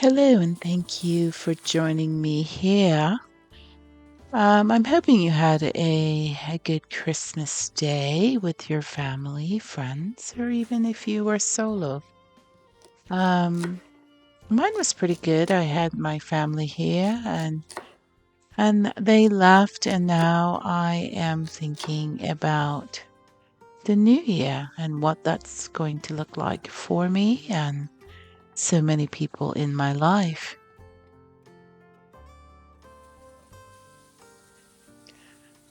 Hello, and thank you for joining me here. I'm hoping you had a good Christmas day with your family, friends, or even if you were solo. Um, Mine was pretty good. I had my family here, and they left, and now I am thinking about the new year and what that's going to look like for me and so many people in my life.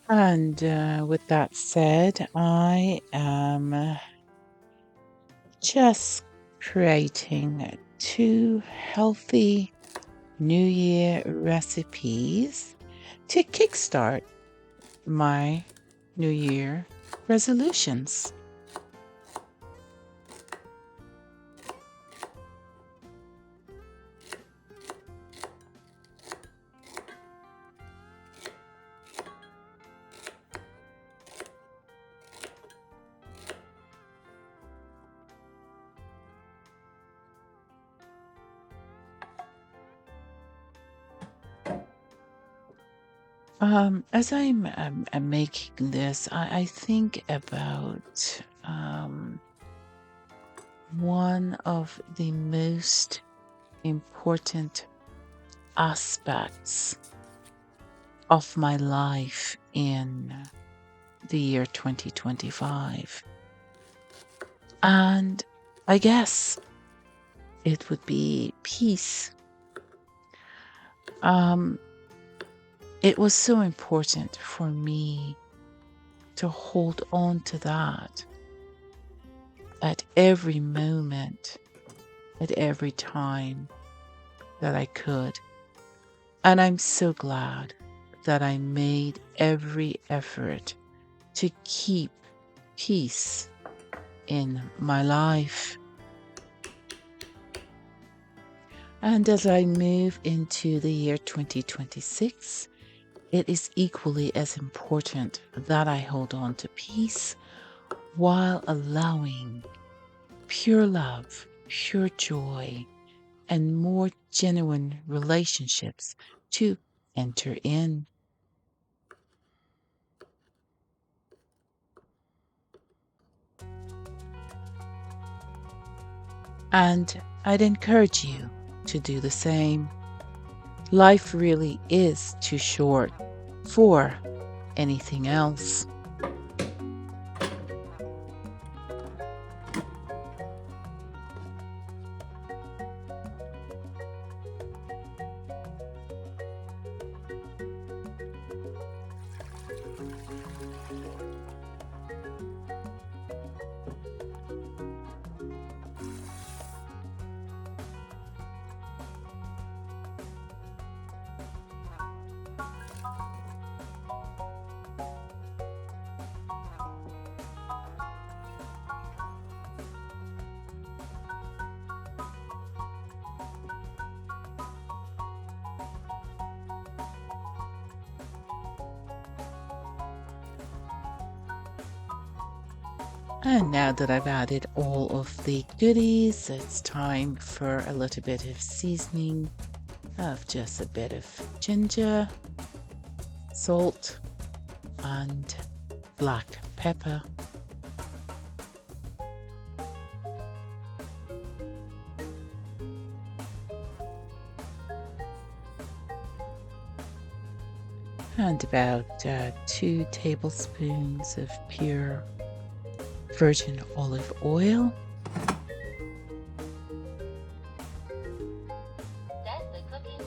And with that said, I am just creating two healthy New Year recipes to kickstart my New Year resolutions. As I'm making this, I think about one of the most important aspects of my life in the year 2025. And I guess it would be peace. Um, it was so important for me to hold on to that at every moment, at every time that I could. And I'm so glad that I made every effort to keep peace in my life. And as I move into the year 2026, it is equally as important that I hold on to peace while allowing pure love, pure joy, and more genuine relationships to enter in. And I'd encourage you to do the same. Life really is too short for anything else. And now that I've added all of the goodies, it's time for a little bit of seasoning of just a bit of ginger, salt, and black pepper. And about 2 tablespoons of pure virgin olive oil. Set the cooking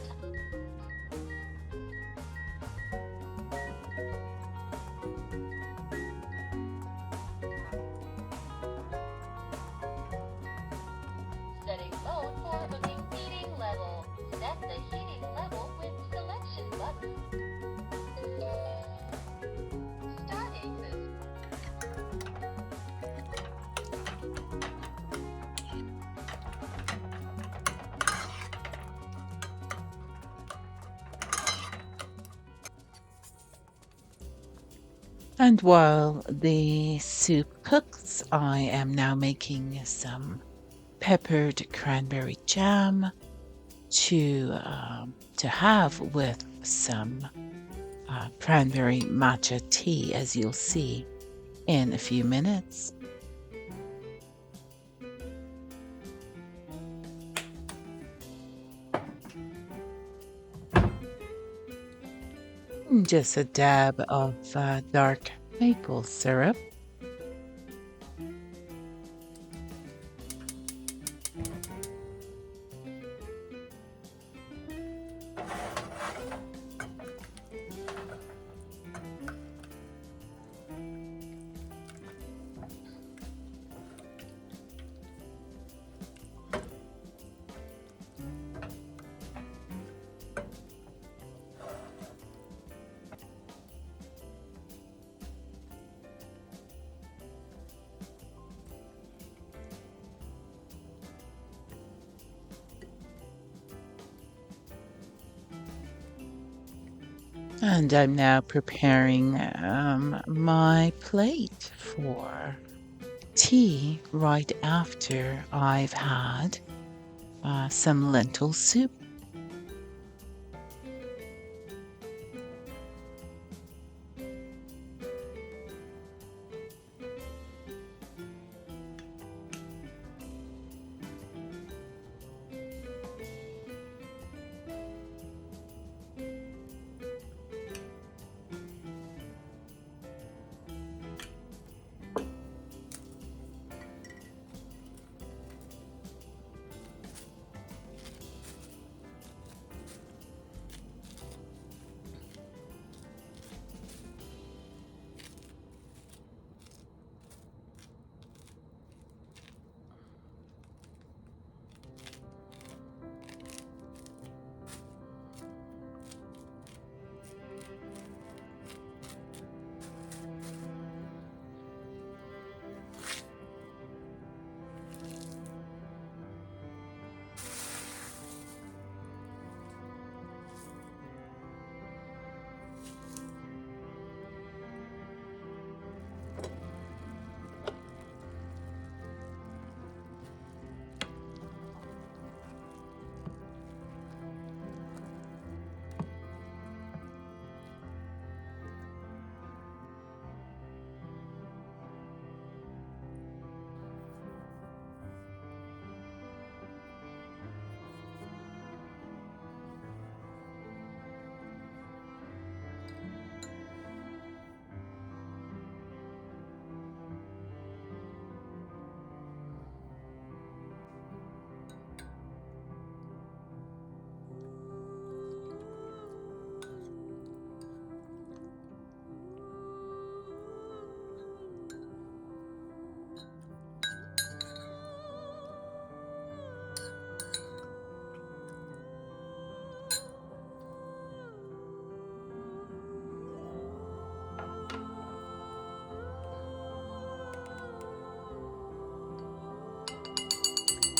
setting mode for cooking heating level. Set the heating level with selection button. Starting this. And while the soup cooks, I am now making some peppered cranberry jam to have with some cranberry matcha tea, as you'll see in a few minutes. Just a dab of dark maple syrup. And I'm now preparing my plate for tea right after I've had some lentil soup.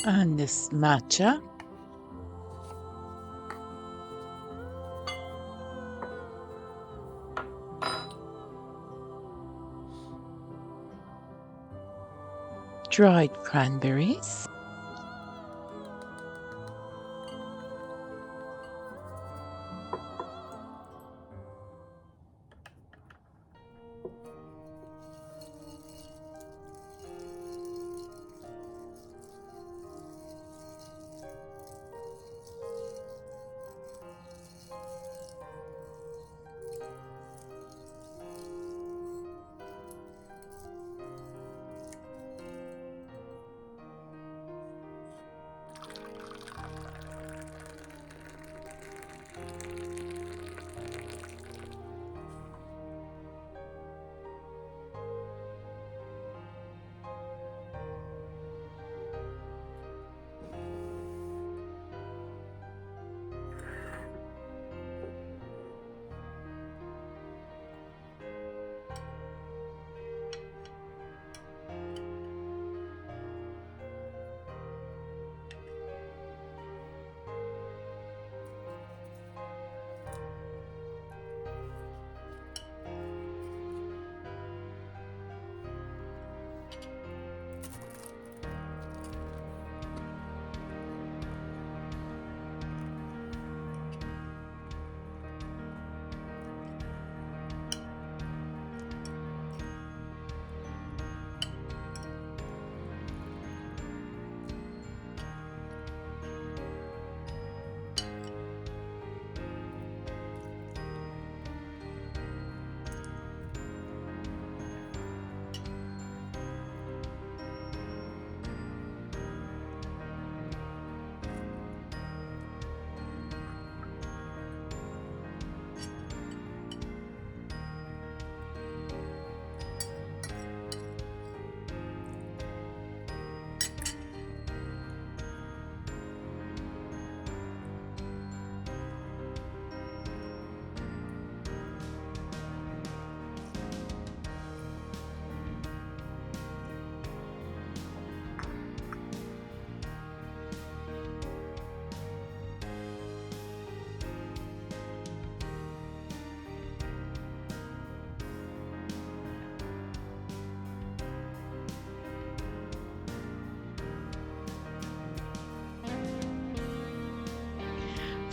And this matcha, dried cranberries,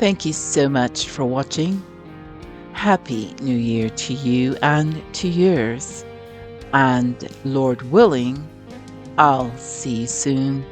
Thank you so much for watching. Happy New Year to you and to yours. And Lord willing, I'll see you soon